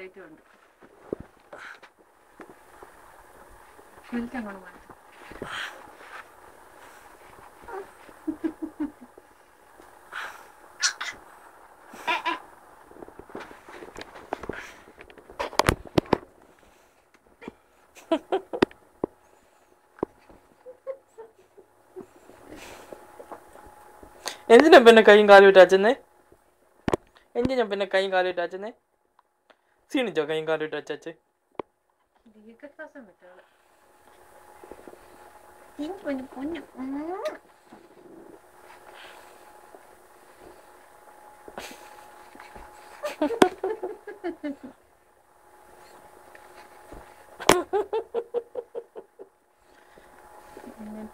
ചോക്ലേറ്റും ഉണ്ട്. അങ്ങോട്ട് മാറ്റി. എന്തിനാ പിന്നെ കൈയും കാലും ഇട്ടാച്ചെന്നേ? എന്തിനാ പിന്നെ കൈയും കാലും ഇട്ടാച്ചെന്നേ? ക്ഷീണിച്ചോ കൈയും കാലും ഇട്ട് വെച്ചാച്ച്? ദീർഘശ്വാസം വിട്ടോളെ. പൊന്നു പൊന്നു.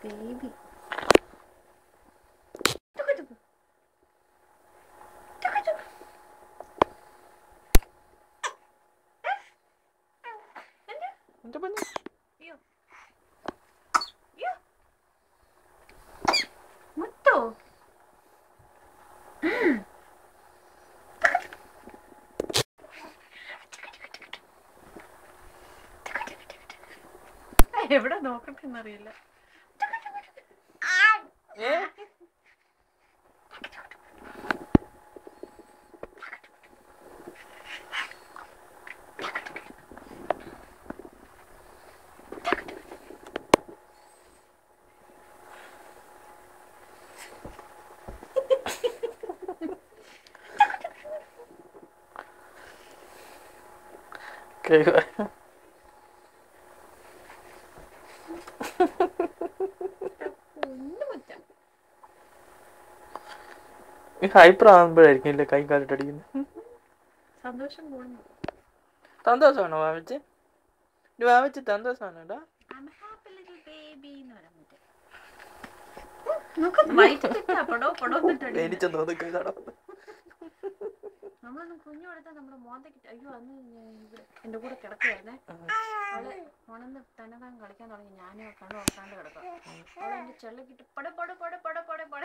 ബേബി മുത്തോ എവിടെ നോക്കട്ടെന്നറിയില്ല. ഹൈപ്പർ ആകുമ്പോഴായിരിക്കും ഇല്ലേ കൈ കാലിട്ടടിക്കുന്നത്. സന്തോഷം കൂടുന്നു. സന്തോഷമാണോ വാവിച്ച്? വാവിച്ച് സന്തോഷമാണോ? നമ്മളൊന്നും കുഞ്ഞു കൊടുത്താൽ നമ്മുടെ മോന്തയ്ക്ക് അയ്യോ അന്ന് എന്റെ കൂടെ കിടക്കുവായിരുന്നേ. അവള് ഉണന്ന് തന്നെതാൻ കളിക്കാൻ തുടങ്ങി. ഞാനും കണ്ണു ഓർക്കാണ്ട് കിടക്കാം. അവളെ എന്റെ ചെള്ളക്കിട്ട് പട പട പട പട പട പട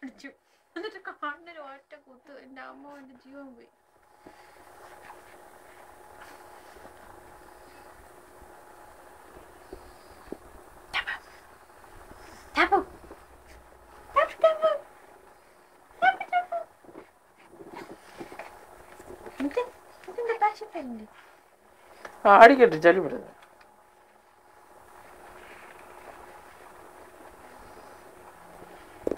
പിടിച്ചു. എന്നിട്ട് കണ്ണിന് ഒറ്റ കുത്ത്. എന്റെ അമ്മ എന്റെ ജീവൻ പോയി. അടിക്കട്ടെ ചളി വിടുന്നത്.